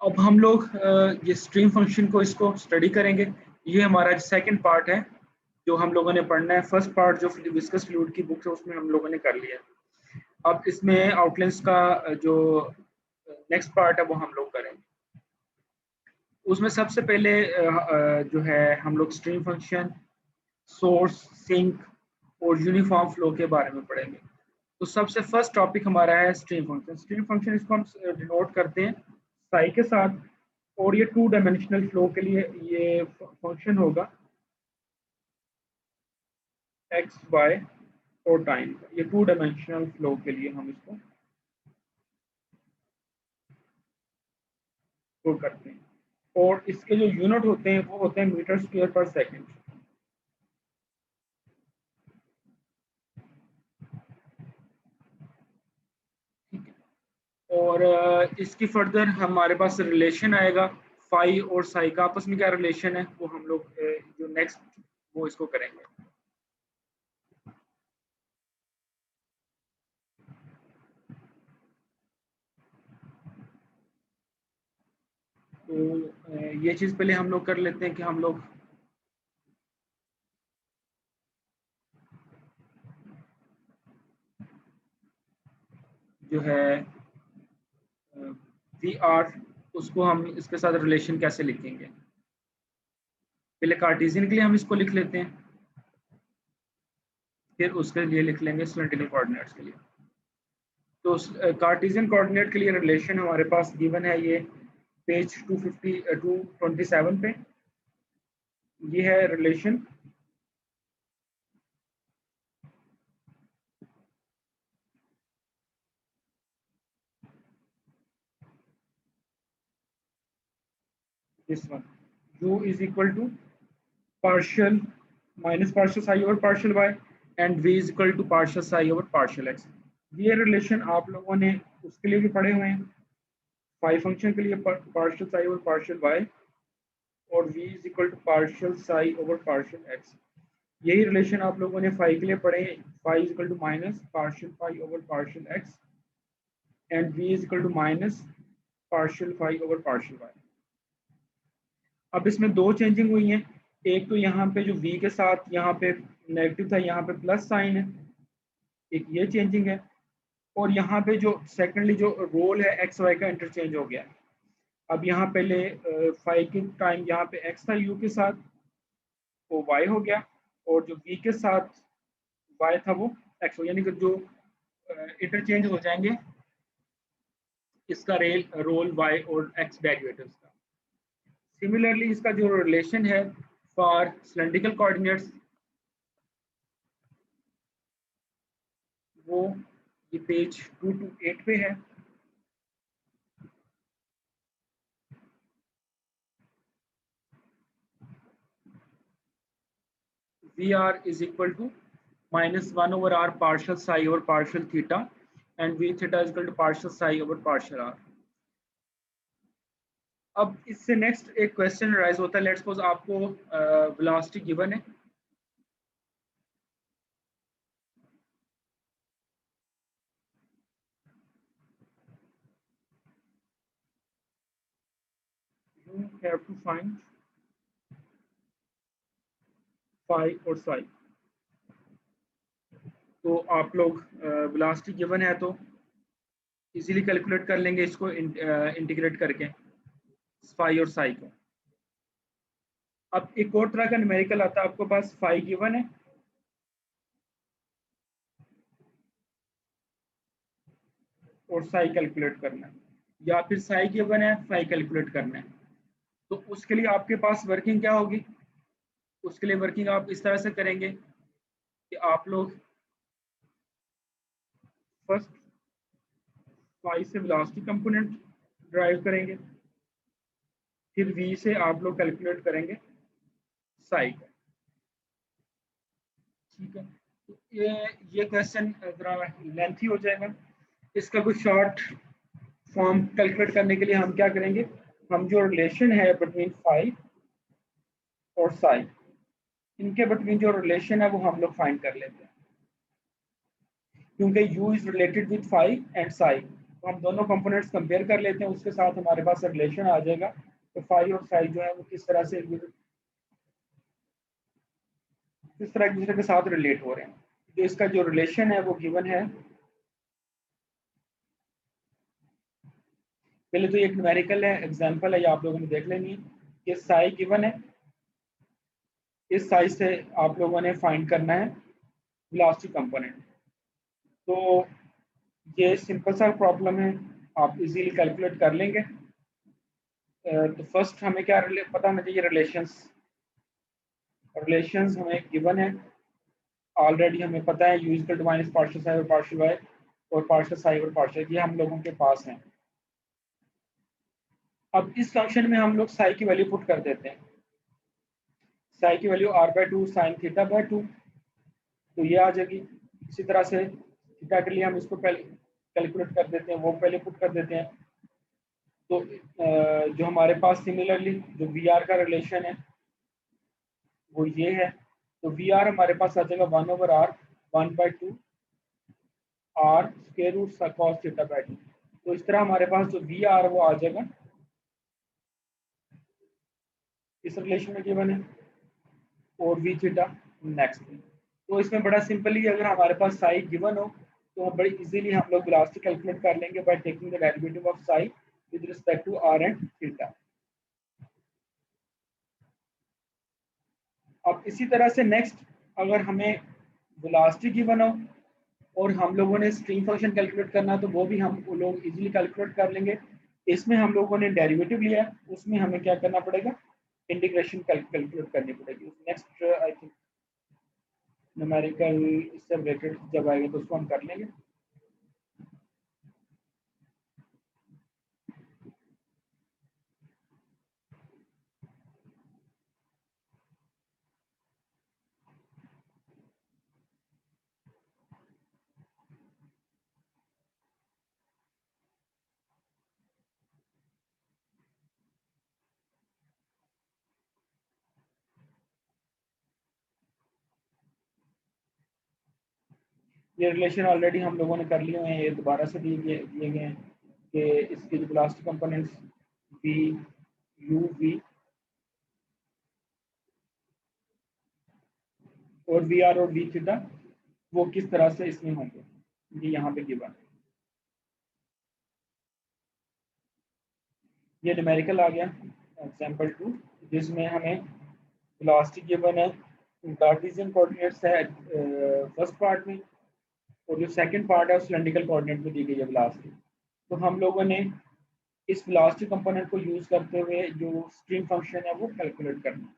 अब हम लोग ये स्ट्रीम फंक्शन को इसको स्टडी करेंगे। ये हमारा सेकंड पार्ट है जो हम लोगों ने पढ़ना है। फर्स्ट पार्ट जो विस्कस फ्लूइड की बुक है उसमें हम लोगों ने कर लिया। अब इसमें आउटलाइंस का जो नेक्स्ट पार्ट है वो हम लोग करेंगे। उसमें सबसे पहले जो है हम लोग स्ट्रीम फंक्शन, सोर्स, सिंक और यूनिफॉर्म फ्लो के बारे में पढ़ेंगे। तो सबसे फर्स्ट टॉपिक हमारा है स्ट्रीम फंक्शन। स्ट्रीम फंक्शन इसको हम डिनोट करते हैं साई के साथ, और ये 2 डायमेंशनल फ्लो के लिए ये फंक्शन होगा एक्स वाई और टाइम। ये 2 डायमेंशनल फ्लो के लिए हम इसको फ्लो करते हैं, और इसके जो यूनिट होते हैं वो होते हैं मीटर स्क्वायर पर सेकेंड। और इसकी फर्दर हमारे पास रिलेशन आएगा फाई और साई का आपस में क्या रिलेशन है वो हम लोग जो नेक्स्ट वो इसको करेंगे। तो ये चीज़ पहले हम लोग कर लेते हैं कि हम लोग जो है वी आर उसको हम इसके साथ रिलेशन कैसे लिखेंगे। पहले कार्टेशियन के लिए हम इसको लिख लेते हैं, फिर उसके लिए लिख लेंगे सिलेंड्रिकल कोऑर्डिनेट्स के लिए। तो कार्टेशियन कोऑर्डिनेट के लिए रिलेशन हमारे पास गिवन है, ये पेज 227 पे ये है relation. This one u is equal to partial minus partial psi over partial y and v is equal to partial psi over partial x। ये रिलेशन आप लोगों ने उसके लिए भी पढ़े हुए हैं, फाई फंक्शन के लिए partial psi over partial y और v is equal to partial psi over partial x. यही रिलेशन आप लोगों ने फाई के लिए पढ़े हैं, phi is equal to minus partial phi over partial x and v is equal to minus partial phi over partial y. अब इसमें 2 चेंजिंग हुई हैं। एक तो यहाँ पे जो v के साथ यहाँ पे नेगेटिव था, यहाँ पे प्लस साइन है, एक ये चेंजिंग है। और यहाँ पे जो सेकेंडली जो रोल है एक्स वाई का इंटरचेंज हो गया। अब यहाँ पहले फाइव के टाइम यहाँ पे एक्स था यू के साथ, वो वाई हो गया, और जो वी के साथ वाई था वो एक्स हो, यानी कि जो इंटरचेंज हो जाएंगे इसका रोल वाई और एक्स डेरिवेटिव्स का। सिमिलरली इसका जो रिलेशन है फॉर सिलेंड्रिकल कोऑर्डिनेट्स वो ये पेज 228 पे है। VR is equal to minus 1 over r partial psi over partial theta and V theta is equal to partial psi over partial r। अब इससे नेक्स्ट एक क्वेश्चन राइज होता है। लेट्स सपोज आपको वेलोसिटी गिवन है, you have to find phi और psi। तो आप लोग वेलोसिटी गिवन है तो इजीली कैलकुलेट कर लेंगे इसको इंटीग्रेट करके phi और psi को। अब एक और तरह का न्यूमेरिकल आता है, आपके पास phi गिवन है और psi कैलकुलेट करना है, या फिर psi गिवन है phi कैलकुलेट करना है। तो उसके लिए आपके पास वर्किंग क्या होगी, उसके लिए वर्किंग आप इस तरह से करेंगे कि आप लोग फर्स्ट फाई से वेलोसिटी कंपोनेंट ड्राइव करेंगे, फिर v से आप लोग कैलकुलेट करेंगे साई का। ठीक है, तो ये क्वेश्चन जरा लेंथी हो जाएगा। इसका कुछ शॉर्ट फॉर्म कैलकुलेट करने के लिए हम क्या करेंगे, हम जो रिलेशन है बिटवीन फाई और साई, इनके बिटवीन जो रिलेशन है वो हम लोग फाइंड कर लेते हैं, क्योंकि u is related with phi and psi. तो हम दोनों कंपोनेंट्स कंपेयर कर लेते हैं, उसके साथ हमारे पास रिलेशन आ जाएगा। तो फाई और साई जो है वो किस तरह एक दूसरे के साथ रिलेट हो रहे हैं। जो इसका जो रिलेशन है वो गिवन है। पहले तो ये एक न्यूमेरिकल है, एग्जांपल है, ये आप लोगों ने देख लेनी है। ये साई गिवन है, इस साई से आप लोगों ने फाइंड करना है वेलोसिटी कंपोनेंट। तो ये सिंपल सा प्रॉब्लम है, आप इजीली कैलकुलेट कर लेंगे। तो फर्स्ट हमें क्या पता होना चाहिए, रिलेशंस। रिलेशंस हमें गिवन है ऑलरेडी, हमें पता है u equal to minus partial psi और पार्शियल वाई और पार्शियल साई और पार्शियल, ये हम लोगों के पास है। अब इस फंक्शन में हम लोग साई की वैल्यू पुट कर देते हैं। साई की वैल्यू r/2 साइन थीटा/2, तो ये आ जाएगी। इसी तरह से थीटा के लिए हम इसको कैलकुलेट कर देते हैं, वो पहले पुट कर देते हैं। तो जो हमारे पास सिमिलरली जो वी आर का रिलेशन है वो ये है। तो वी आर हमारे पास आ जाएगा 1/r 1/2 r square root cos थीटा/2। तो इस तरह हमारे पास जो वी आर वो आ जाएगा इस रिलेशन में गिवन है, और वी थीटा नेक्स्ट में। तो इसमें बड़ा सिंपली अगर हमारे पास साई गिवन हो तो बड़ी इजीली हम लोग वेलोसिटी कैलकुलेट कर लेंगे by taking the derivative of psi with respect to r and theta. अब इसी तरह से नेक्स्ट, अगर हमें वेलोसिटी गिवन हो और हम लोगों ने स्ट्रीम फंक्शन कैलकुलेट करना, तो वो भी हम लोग इजीली कैलकुलेट कर लेंगे। इसमें हम लोगों ने डेरिवेटिव लिया है, उसमें हमें क्या करना पड़ेगा, इंटीग्रेशन कैलकुलेट करनी पड़ेगी। नेक्स्ट आई थिंक न्यूमेरिकल इससे रिलेटेड जब आएगा तो उसको हम कर लेंगे। ये रिलेशन ऑलरेडी हम लोगों ने कर लिए हैं, ये दोबारा से दिए गए हैं कि इसके जो velocity components v u v और वी आर और वी थीटा वो किस तरह से इसमें होंगे, ये यहाँ पे गिवन है। ये न्यूमेरिकल आ गया एग्जांपल 2, जिसमें हमें वेलोसिटी गिवन है, कार्टेशियन कोऑर्डिनेट्स है फर्स्ट पार्ट में, और जो सेकंड पार्ट है सिलेंड्रिकल कोऑर्डिनेट में दी गई है वेलोसिटी। तो हम लोगों ने इस वेलोसिटी कंपोनेंट को यूज करते हुए जो स्ट्रीम फंक्शन है वो कैलकुलेट करना है।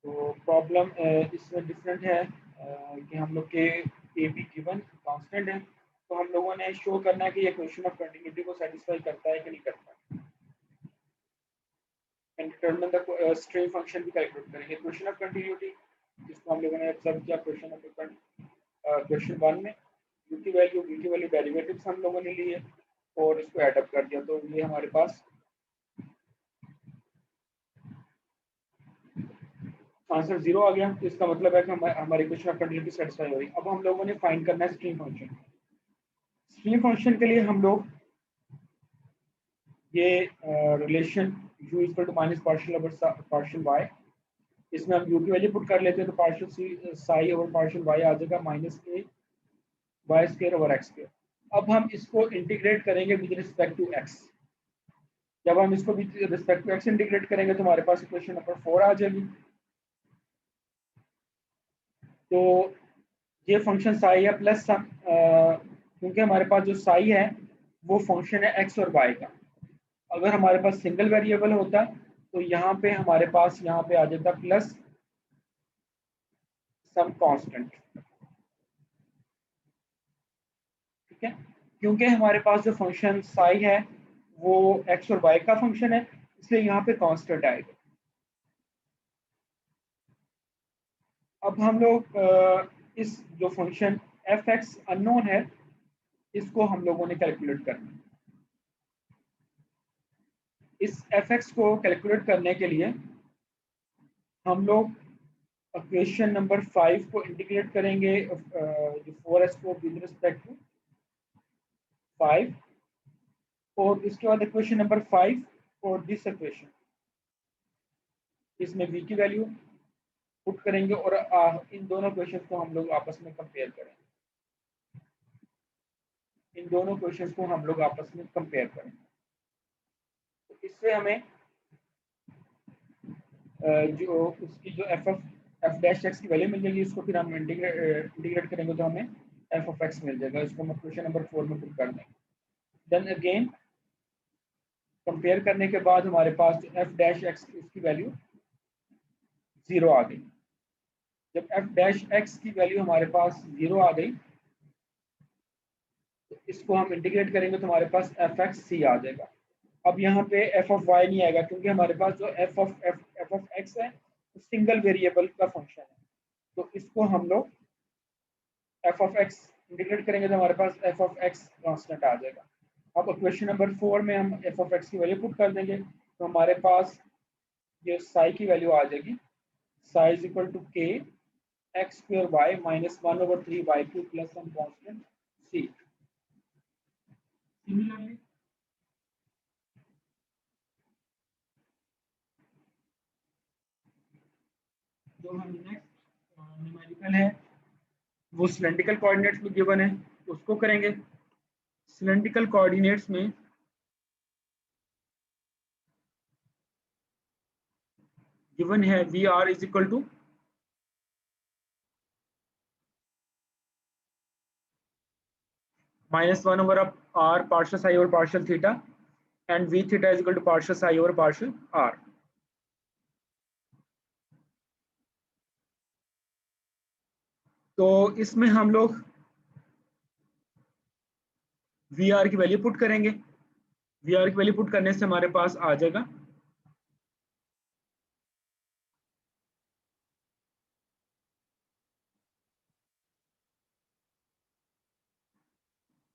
तो प्रॉब्लम इसमें डिफरेंट है कि हम लोग के ए बी गिवन कांस्टेंट है, तो हम लोगों ने शो करना है कि ये क्वेश्चन ऑफ कंटिन्यूटी को सेटिस्फाई करता है कि नहीं करता। And determine the stream function भी कैलकुलेट करेंगे। क्वेश्चन ऑफ कंटिन्यूटी जिसको हम लोगों ने ऑब्जर्व किया क्वेश्चन 1 में, यू की वैल्यू वी की वैल्यू डेरिवेटिव्स हम लोगों ने लिए और इसको ऐड अप कर दिया, तो ये हमारे पास आंसर 0 आ गया। तो इसका मतलब है कि हमारी क्वेश्चन ऑफ कंटिन्यूटी सेटिस्फाई हो रही। अब हम लोगों ने फाइंड करना है स्ट्रीम फंक्शन। स्ट्रीम फंक्शन के लिए हम लोग ये relation u equal to minus partial over partial y, इसमें हम u की वैल्यू पुट कर लेते हैं, तो partial psi over partial y आ जाएगा minus a y square over x square. अब हम इसको इंटीग्रेट करेंगे विद रिस्पेक्ट टू x। जब हम इसको with respect to x integrate करेंगे तो हमारे पास इक्वेशन नंबर 4 आ जाएगी। तो ये फंक्शन साई है प्लस सम, क्योंकि हमारे पास जो साई है वो फंक्शन है एक्स और वाई का। अगर हमारे पास सिंगल वेरिएबल होता तो यहाँ पे हमारे पास यहाँ पे आ जाता प्लस सम कांस्टेंट। ठीक है, क्योंकि हमारे पास जो फंक्शन साई है वो एक्स और वाई का फंक्शन है, इसलिए यहाँ पे कांस्टेंट आएगा। अब हम लोग इस जो फंक्शन एफ एक्स अननोन है इसको हम लोगों ने कैलकुलेट करना है। इस एफ एक्स को कैलकुलेट करने के लिए हम लोग इक्वेशन नंबर 5 को इंटीग्रेट करेंगे जो 4s को विद रिस्पेक्ट टू 5, और इसके बाद इक्वेशन नंबर 5 और दिस इक्वेशन, इसमें v की वैल्यू पुट करेंगे और इन दोनों क्वेश्चन को हम लोग आपस में कंपेयर करेंगे। इन दोनों क्वेश्चंस को हम लोग आपस में कंपेयर करेंगे। तो इससे हमें जो उसकी जो एफ डैश एक्स की वैल्यू मिल जाएगी, उसको फिर हम इंटीग्रेट करेंगे तो हमें एफ ऑफ एक्स मिल जाएगा। इसको हम क्वेश्चन नंबर 4 में पुट कर देंगे। देन अगेन कंपेयर करने के बाद हमारे पास एफ डैश एक्स इसकी वैल्यू 0 आ गई। जब एफ डैश एक्स की वैल्यू हमारे पास 0 आ गई, तो इसको हम इंटीग्रेट करेंगे तो हमारे पास एफ एक्स सी आ जाएगा। अब यहाँ पे एफ ऑफ वाई नहीं आएगा, क्योंकि हमारे पास जो एफ ऑफ एक्स है वो सिंगल वेरिएबल का फंक्शन है। तो इसको हम लोग एफ ऑफ एक्स इंटीग्रेट करेंगे तो हमारे पास एफ ऑफ एक्स कांस्टेंट आ जाएगा। अब क्वेश्चन नंबर 4 में हम एफ ऑफ एक्स की वैल्यू पुट कर देंगे तो हमारे पास ये साई की वैल्यू आ जाएगी। Psi is equal to K X square Y minus 1/3 Y cube plus some constant C. Similarly जो हम नेक्स्ट न्यूमेरिकल है वो सिलेंड्रिकल कोऑर्डिनेट्स में गिवन है, उसको करेंगे। सिलेंड्रिकल कोऑर्डिनेट्स में गिवन है v r is equal to -1/r partial psi over partial theta and v theta is equal to partial psi over partial r। तो इसमें हम लोग वी आर की वैल्यू पुट करेंगे। वी आर की value put करने से हमारे पास आ जाएगा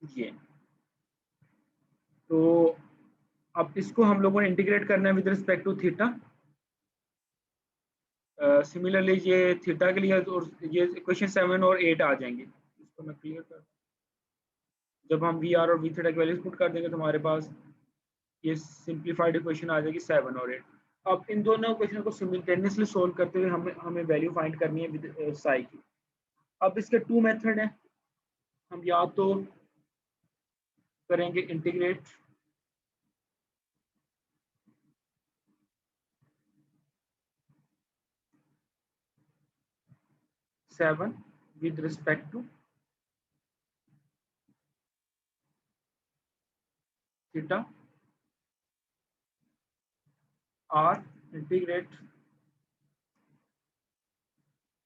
ये। तो अब इसको हम लोगों ने इंटीग्रेट करना है with respect to theta. Similarly ये थीटा के लिए और ये इक्वेशन 7 और 8 आ जाएंगे। इसको मैं क्लियर कर, जब हम वी आर और वी थीटा की वैल्यूज पुट कर देंगे तो हमारे पास ये सिंप्लीफाइड इक्वेशन आ जाएगी 7 और 8। अब इन दोनों इक्वेशन को सिमिल्टेनियसली सोल्व करते हुए हमें वैल्यू फाइंड करनी है विद साई की। अब इसके टू मेथड हैं। हम या तो करेंगे integrate seven with respect to theta, और integrate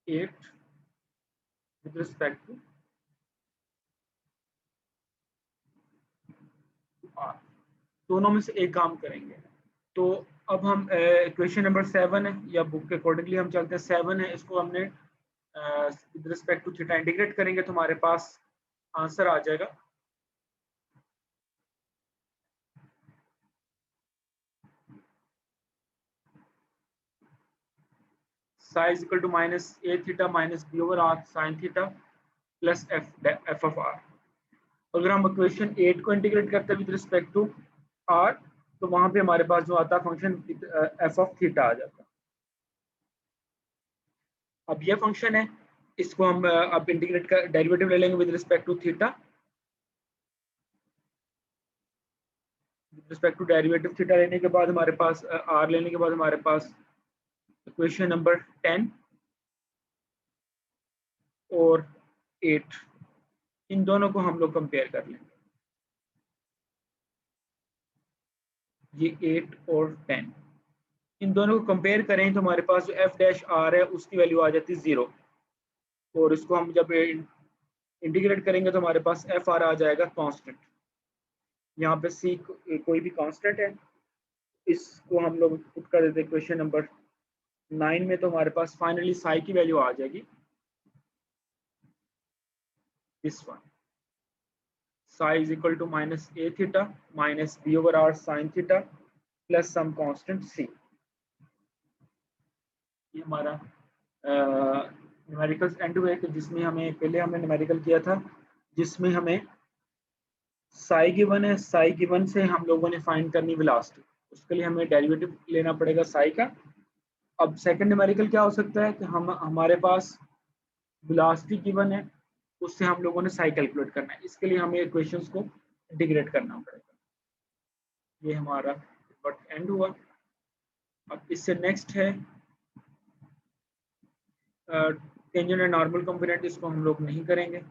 8 with respect to r। दोनों में से एक काम करेंगे। तो अब हम इक्वेशन नंबर 7 है या बुक के अकॉर्डिंगली हम चलते हैं। 7 है, इसको हमने with respect to theta integrate करेंगे तो हमारे पास आंसर आ जाएगा psi is equal to -a theta minus b over r sine theta plus f of r। अगर हम इक्वेशन 8 को इंटीग्रेट करते हैं विद रिस्पेक्ट टू r, तो वहां पे हमारे पास जो आता है फंक्शन f ऑफ थीटा आ जाता है। अब ये फंक्शन है, इसको हम अब इंटीग्रेट कर डेरिवेटिव ले लेंगे with respect to theta. With respect to derivative theta लेने के बाद हमारे पास r लेने के बाद हमारे पास इक्वेशन नंबर 10 और 8, इन दोनों को हम लोग कंपेयर कर लेंगे। ये 8 और 10, इन दोनों को कंपेयर करें तो हमारे पास जो एफ डैश आर है उसकी वैल्यू आ जाती है 0, और इसको हम जब इंटीग्रेट करेंगे तो हमारे पास एफ आर आ जाएगा कांस्टेंट। यहाँ पे सी कोई भी कांस्टेंट है, इसको हम लोग पुट कर देते हैं क्वेश्चन नंबर 9 में, तो हमारे पास फाइनली साई की वैल्यू आ जाएगी this one, psi is equal to -a theta minus b over r sine theta plus some constant c। ये हमारा न्यूमेरिकल्स एंड हुए, जिसमें हमें पहले हमने न्यूमेरिकल किया था जिसमें हमें साई गिवन है, साई गिवन से हम लोगों ने फाइंड करनी वेलोसिटी, उसके लिए हमें डेरिवेटिव लेना पड़ेगा साई का। अब सेकंड न्यूमेरिकल क्या हो सकता है कि हम हमारे पास वेलोसिटी गिवन है, उससे हम लोगों ने साई कैलकुलेट करना है, इसके लिए हमें इक्वेशंस को इंटीग्रेट करना पड़ेगा। ये हमारा वर्क एंड हुआ। अब इससे नेक्स्ट है टेंजेंट एंड नॉर्मल कंपोनेंट, इसको हम लोग नहीं करेंगे।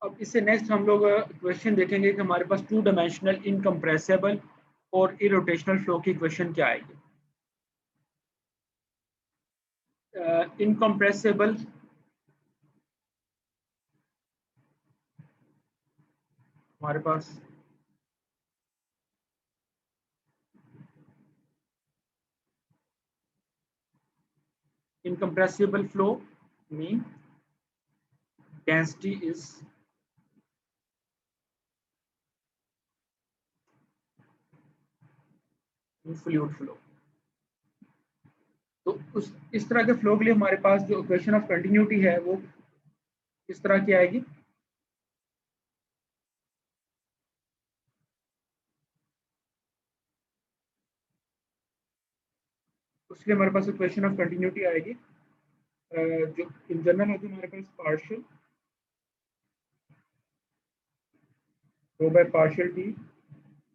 अब इससे नेक्स्ट हम लोग क्वेश्चन देखेंगे कि हमारे पास टू डायमेंशनल इनकम्प्रेसिबल और इरोटेशनल फ्लो की इक्वेशन क्या आएगी। इनकम्प्रेसिबल हमारे पास incompressible flow mean density is in fluid flow। तो इस तरह के फ्लो के लिए हमारे पास जो इक्वेशन ऑफ कंटिन्यूटी है वो किस तरह की आएगी। उसके लिए हमारे पास इक्वेशन ऑफ कंटिन्यूटी आएगी जो इन जनरल होती है हमारे पास partial rho by partial T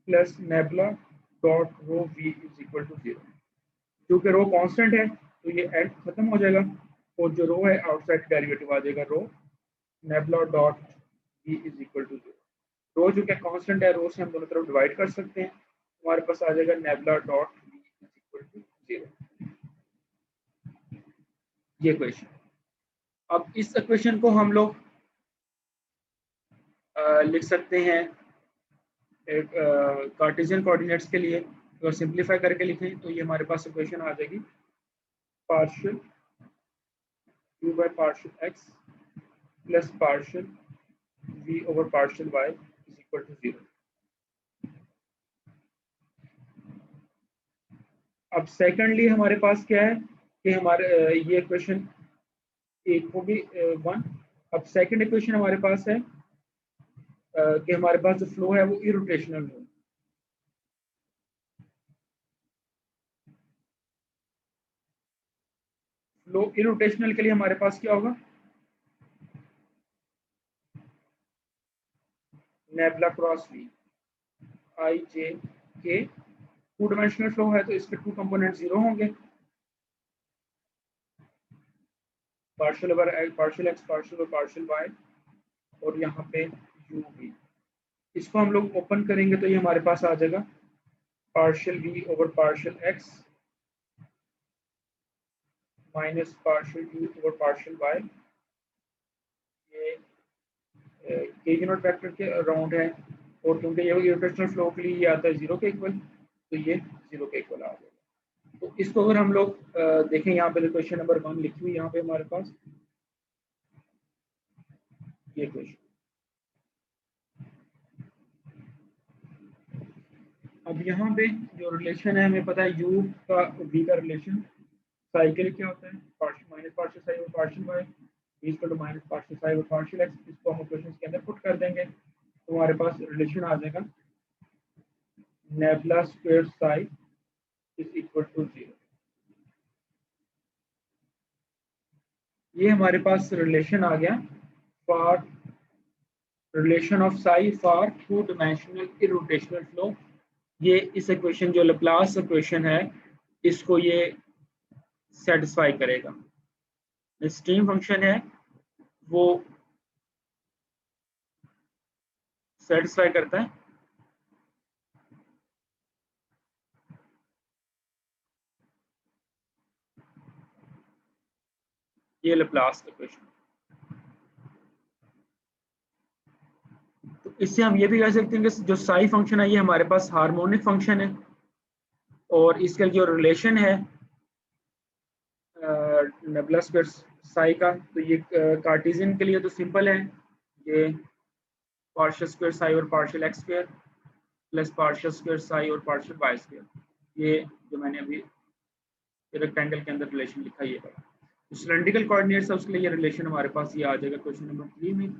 plus nabla dot rho V is equal to 0। क्योंकि रो कांस्टेंट है तो ये एंड खत्म हो जाएगा और जो रो है आउटसाइड डेरिवेटिव आ जाएगा rho nabla dot we is equal to 0। Rho जो क्या कांस्टेंट है, रो से हम दोनों तरफ डिवाइड कर सकते हैं, हमारे पास आ जाएगा nabla dot we is equal to 0। ये क्वेश्चन। अब इस इक्वेशन को हम लोग लिख सकते हैं एक कार्टेशियन कोऑर्डिनेट्स के लिए, अगर सिंप्लीफाई करके लिखें तो ये हमारे पास इक्वेशन आ जाएगी partial u by partial x plus partial v over partial y is equal to 0। अब सेकंडली हमारे पास क्या है कि हमारे ये इक्वेशन एक होगी 1। अब सेकंड इक्वेशन हमारे पास है कि हमारे पास जो फ्लो है वो इरोटेशनल हो। फ्लो इरोटेशनल के लिए हमारे पास क्या होगा, नेबुला क्रॉस वी आई जे के। टू डायमेंशनल फ्लो है तो इसके टू कंपोनेंट 0 होंगे, partial over partial x partial over partial y, और यहाँ पे यू वी। इसको हम लोग ओपन करेंगे तो ये हमारे पास आ जाएगा partial v over partial x minus partial u over partial y. ये के यूनिट वेक्टर के अराउंड है, और क्योंकि ये इरोटेशनल फ्लो के लिए ये आता है 0 के इक्वल, तो ये 0 के इक्वल आ जाएगा। तो इसको अगर हम लोग देखें, यहाँ पे क्वेश्चन नंबर 1 लिखी हुई यहाँ पे हमारे पास ये क्वेश्चन। अब यहाँ पे जो रिलेशन है हमें पता है u का v का रिलेशन साई के लिए क्या होता है, पार्शियल माइनस पार्शियल साई और partial y equal to minus partial psi और पार्शियल एक्स। इसको हम इक्वेशन के अंदर पुट कर देंगे तो हमारे पास रिलेशन आ जाएगा nabla square psi is equal to 0। ये हमारे पास रिलेशन आ गया for relation of psi for two dimensional irrotational flow. ये इस इक्वेशन जो लैप्लास इक्वेशन है इसको ये सेटिस्फाई करेगा। स्ट्रीम फंक्शन है वो सेटिस्फाई करता है ये लैप्लास इक्वेशन। तो इससे हम ये भी कह सकते हैं कि जो साई फंक्शन है ये हमारे पास हार्मोनिक फंक्शन है, और इसका जो रिलेशन है नेबुला स्क्वायर साई का, तो ये कार्टेशियन के लिए तो सिंपल है, ये पार्शियल स्क्वायर साई और partial x square plus partial square Sai और पार्शियल वाई स्क्वायर। ये जो मैंने अभी रेक्टेंगल के अंदर रिलेशन लिखा है ये वाला। तो सिलेंड्रिकल कोऑर्डिनेट्स है उसके लिए ये रिलेशन हमारे पास ये आ जाएगा क्वेश्चन नंबर 3 में।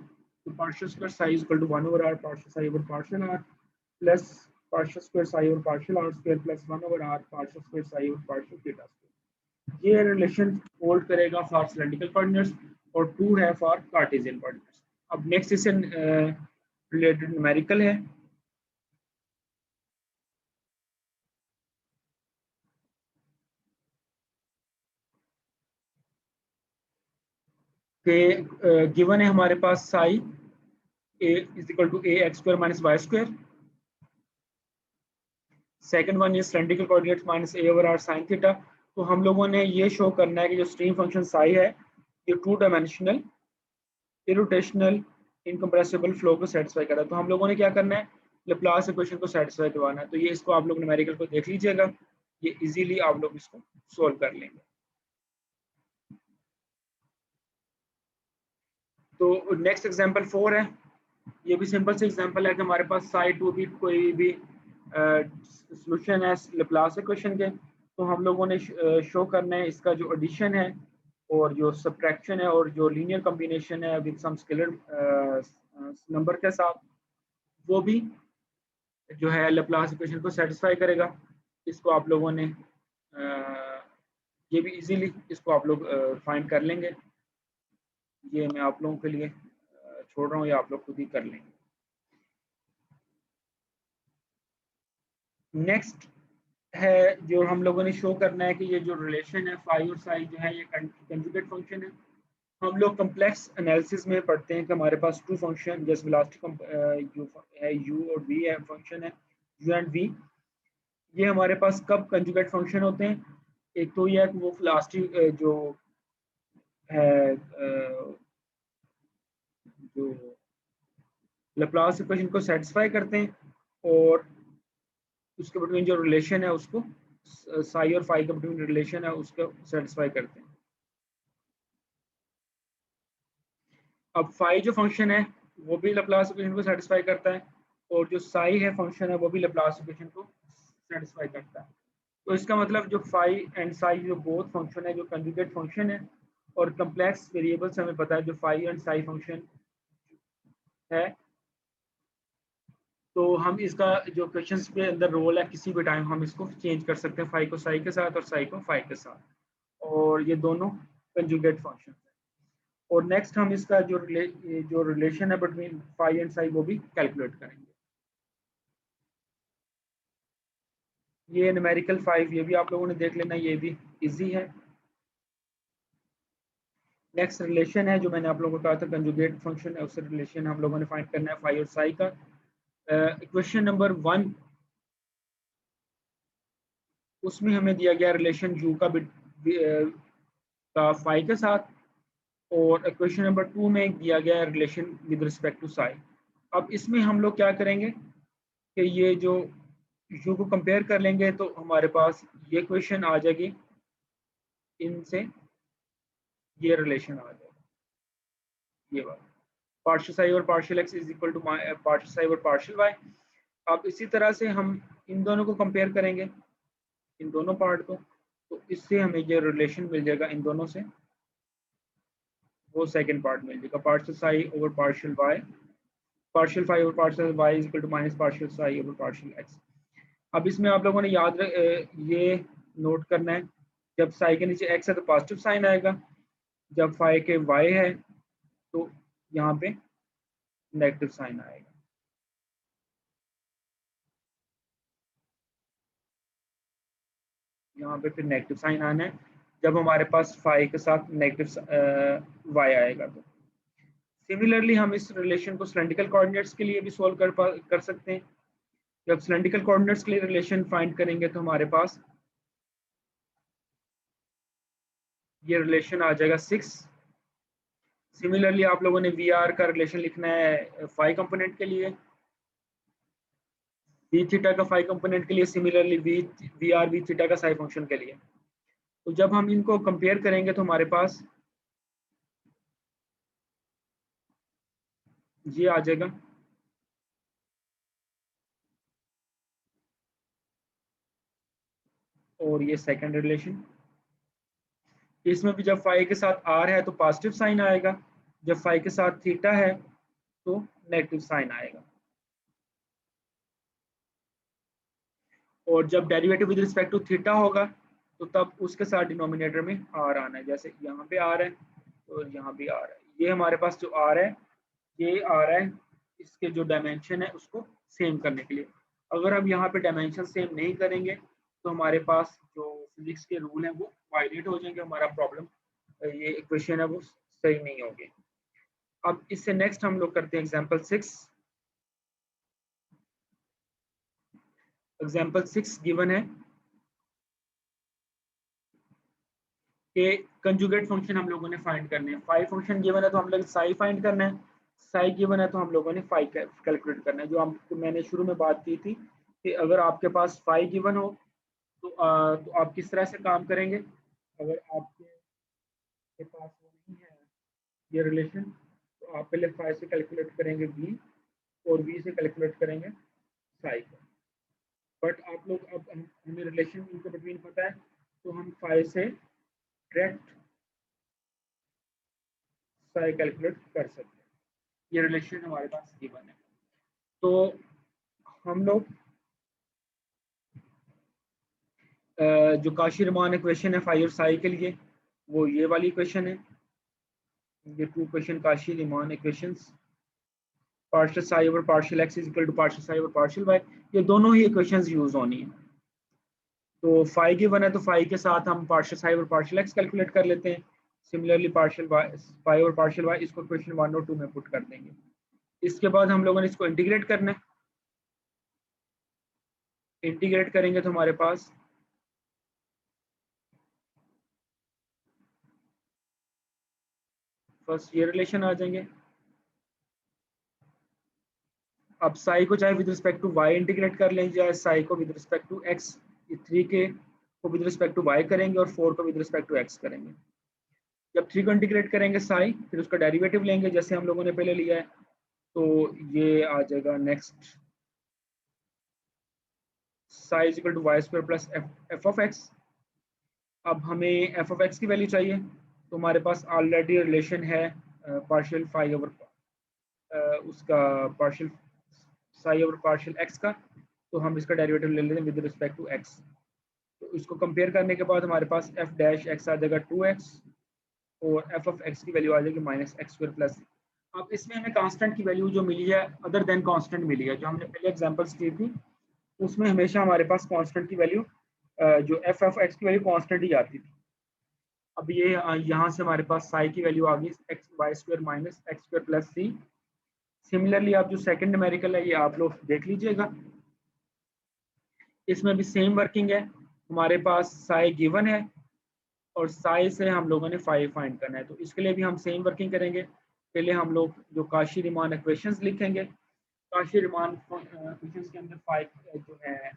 तो partial square psi equal to 1 over R partial psi over partial R plus partial square psi over partial R square plus 1 over R partial square psi over partial theta square. ये relation hold करेगा for cylindrical coordinates और 2 है for Cartesian coordinates. अब next इससे related numerical है कि given है हमारे पास साई a is equal to ax square minus y square. Second one is cylindrical coordinates minus a over r sin theta. तो हम लोगों ने ये शो करना है कि जो स्ट्रीम फंक्शन साई है ये 2 डायमेंशनल इरोटेशनल इनकम्प्रेसिबल फ्लो को सेटिस्फाई कर रहा है। तो हम लोगों ने क्या करना है, लैप्लास इक्वेशन को सेटिस्फाई करवाना है। तो ये इसको आप लोग न्यूमेरिकल को देख लीजिएगा, ये इजीली आप लोग इसको सोल्व कर लेंगे। तो नेक्स्ट एग्जांपल 4 है, ये भी सिंपल से एग्जांपल है कि हमारे पास साई टू भी कोई भी सॉल्यूशन है लैप्लास इक्वेशन के। तो हम लोगों ने शो करना है इसका जो एडिशन है और जो सब्ट्रैक्शन है और जो लीनियर कॉम्बिनेशन है विद सम स्केलर नंबर के साथ, वो भी जो है लैप्लास इक्वेशन को सेटिस्फाई करेगा। इसको आप लोगों ने ये भी इजीली इसको आप लोग फाइंड कर लेंगे। ये मैं आप लोगों के लिए छोड़ रहा हूँ, ये आप लोग खुद ही कर लेंगे। नेक्स्ट है जो हम लोगों ने शो करना है कि ये जो रिलेशन है फाई और साई जो है ये कंजुगेट फंक्शन है। हम लोग कम्प्लेक्स एनालिसिस में पढ़ते हैं कि हमारे पास 2 फंक्शन जैसे वेलोसिटी है u और v है, फंक्शन है u एंड v। ये हमारे पास कब कंजुगेट फंक्शन होते हैं, एक तो ये है कि वो वेलोसिटी जो है जो लैप्लास इक्वेशन को सेटिस्फाई करते हैं और उसके बिटवीन जो रिलेशन है उसको साई और फाई के बिटवीन रिलेशन है उसको सेटिस्फाई करते हैं। अब फाई जो फंक्शन है वो भी लैप्लास इक्वेशन को सेटिस्फाई करता है और जो साई है फंक्शन है वो भी लैप्लास इक्वेशन को सेटिस्फाई करता है। तो इसका मतलब जो फाई एंड साई जो बोथ फंक्शन है जो कंजुगेट फंक्शन है और कम्प्लेक्स वेरिएबल्स हमें पता है जो फाई एंड साई फंक्शन है। तो हम इसका जो क्वेश्चंस के अंदर रोल है किसी भी टाइम हम इसको चेंज कर सकते हैं, फाई को साई के साथ और साई को फाई के साथ, और ये दोनों कंजुगेट फंक्शन है। और नेक्स्ट हम इसका जो रिलेशन है बिटवीन फाई एंड साई वो भी कैलकुलेट करेंगे। ये न्यूमेरिकल 5 ये भी आप लोगों ने देख लेना, ये भी इजी है। नेक्स्ट रिलेशन है जो मैंने आप लोगों को कहा था कंजुगेट फंक्शन है, उससे रिलेशन हम लोगों ने फाइंड करना है फाई और साई का। इक्वेशन नंबर 1 उसमें हमें दिया गया रिलेशन यू का फाई के साथ, और इक्वेशन नंबर 2 में दिया गया relation with respect to psi. अब इसमें हम लोग क्या करेंगे कि ये जो यू को कंपेयर कर लेंगे तो हमारे पास ये क्वेश्चन आ जाएगी, इनसे ये रिलेशन आ जाएगा, ये वाला पार्शियल साई और partial x is equal to partial psi और पार्शियल वाई। अब इसी तरह से हम इन दोनों को कंपेयर करेंगे, इन दोनों पार्ट को, तो इससे हमें ये रिलेशन मिल जाएगा इन दोनों से, वो सेकंड पार्ट मिल जाएगा partial psi over partial y, partial phi over partial y is equal to minus partial psi over partial x. अब इसमें आप लोगों ने ये नोट करना है, जब साई के नीचे एक्स है तो पॉजिटिव साइन आएगा, जब फाई के वाई है तो यहाँ पे नेगेटिव साइन आएगा। यहाँ पे फिर नेगेटिव साइन आना है जब हमारे पास फाई के साथ नेगेटिव वाई आएगा। तो सिमिलरली हम इस रिलेशन को सिलेंड्रिकल कोऑर्डिनेट्स के लिए भी सोल्व कर सकते हैं। जब सिलेंड्रिकल कोऑर्डिनेट्स के लिए रिलेशन फाइंड करेंगे तो हमारे पास ये रिलेशन आ जाएगा 6। सिमिलरली आप लोगों ने वी आर का रिलेशन लिखना है फाई कंपोनेंट के लिए, वी थीटा का फाई कंपोनेंट के लिए, similarly v r v theta का साई फंक्शन के लिए। तो जब हम इनको कंपेयर करेंगे तो हमारे पास ये आ जाएगा। और ये सेकंड रिलेशन। इसमें भी जब फाई के साथ आर है तो पॉजिटिव साइन आएगा, जब फाई के साथ थीटा है तो नेगेटिव साइन आएगा। और जब derivative with respect to theta होगा तो तब उसके साथ डिनोमिनेटर में आर आना है, जैसे यहाँ पे आर है और यहाँ भी आर है। ये हमारे पास जो आर है ये आर है, इसके जो डायमेंशन है उसको सेम करने के लिए। अगर हम यहाँ पे डायमेंशन सेम नहीं करेंगे तो हमारे पास जो फिजिक्स के रूल हैं वो वायलेट हो जाएंगे, हमारा प्रॉब्लम ये इक्वेशन है वो सही नहीं होगी। अब इससे नेक्स्ट हम लोग करते हैं एग्जांपल 6। एग्जांपल 6 गिवन है कि कंजुगेट फंक्शन हम लोगों ने फाइंड करने हैं। फाई फंक्शन गिवन है तो हम लोग साई फाइंड करना है, साई गिवन है तो हम लोगों ने फाई कैलकुलेट करना है। जो आपको मैंने शुरू में बात की थी कि अगर आपके पास फाई गिवन हो तो आप किस तरह से काम करेंगे। अगर आपके पास वो नहीं है ये रिलेशन तो आप पहले फाई से कैलकुलेट करेंगे वी और वी से कैलकुलेट करेंगे साई को। बट आप लोग अब हमें रिलेशन इनके बिटवीन पता है तो हम फाई से डायरेक्ट साई कैलकुलेट कर सकते हैं। ये रिलेशन हमारे पास गिवन है। तो हम लोग जो काशी रीमान इक्वेशन है फाई और साई के लिए वो ये वाली इक्वेशन है। ये two equation Cauchy Riemann equations, partial psi over partial x is equal to partial psi over partial y, ये दोनों ही इक्वेशंस यूज होनी है। तो फाई गिवन है तो फाई के साथ हम पार्शियल साई और पार्शियल एक्स कैलकुलेट कर लेते हैं। सिमिलरली पार्शियल फाई और पार्शियल वाई इसको इक्वेशन 1 और 2 में पुट कर देंगे। इसके बाद हम लोगों ने इसको इंटीग्रेट करना है। इंटीग्रेट करेंगे तो हमारे पास फर्स्ट ये रिलेशन आ जाएंगे। अब साई को चाहे with respect to y integrate कर लें, चाहे साई को विद रिस्पेक्ट टू एक्स, ये 3 के को विद रिस्पेक्ट टू वाई करेंगे और 4 को विद रिस्पेक्ट टू एक्स करेंगे। जब 3 को इंटीग्रेट करेंगे साई, फिर उसका डेरिवेटिव लेंगे जैसे हम लोगों ने पहले लिया है, तो ये आ जाएगा next psi is equal to y square plus f of x. अब हमें एफ ऑफ एक्स की वैल्यू चाहिए तो हमारे पास ऑलरेडी रिलेशन है पार्शियल फाई ओवर उसका partial psi over partial x का, तो हम इसका डेरिवेटिव ले लेते हैं विद रिस्पेक्ट टू एक्स। तो इसको कंपेयर करने के बाद हमारे पास एफ डैश एक्स आ जाएगा 2x और एफ ऑफ एक्स की वैल्यू आ जाएगी माइनस एक्स स्क्वायर प्लस। अब इसमें हमें कांस्टेंट की वैल्यू जो मिली है अदर देन कांस्टेंट मिली है। जो हमने पहले एग्जांपल्स की थी उसमें हमेशा हमारे पास कांस्टेंट की वैल्यू जो एफ ऑफ एक्स की वैल्यू कांस्टेंट ही आती थी। अब ये यहाँ से हमारे पास साई की वैल्यू आ गई X Y square minus X square plus C. Similarly आप जो सेकंड न्यूमेरिकल है ये आप लोग देख लीजिएगा, इसमें भी सेम वर्किंग है। हमारे पास साई गिवन है और साई से हम लोगों ने फाई फाइंड करना है, तो इसके लिए भी हम सेम वर्किंग करेंगे। पहले हम लोग जो काशी रीमान इक्वेशंस लिखेंगे, काशी रीमान इक्वेशंस के अंदर फाई जो है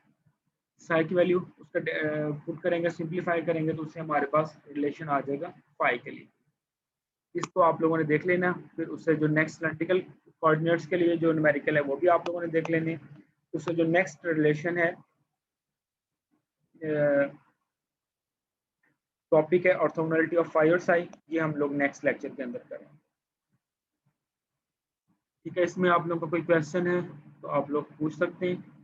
साई की वैल्यू उसका पुट करेंगे, सिंप्लीफाई करेंगे तो उससे हमारे पास रिलेशन आ जाएगा फाई के लिए। इसको आप लोगों ने देख लेना। फिर उससे जो नेक्स्ट सिलेंड्रिकल कोऑर्डिनेट्स के लिए जो न्यूमेरिकल है वो भी आप लोगों ने देख लेने। उससे जो नेक्स्ट रिलेशन है टॉपिक है ऑर्थोगोनैलिटी ऑफ फाई और साई, ये हम लोग नेक्स्ट लेक्चर के अंदर करेंगे। ठीक है, इसमें आप लोगों का कोई क्वेश्चन है तो आप लोग पूछ सकते हैं।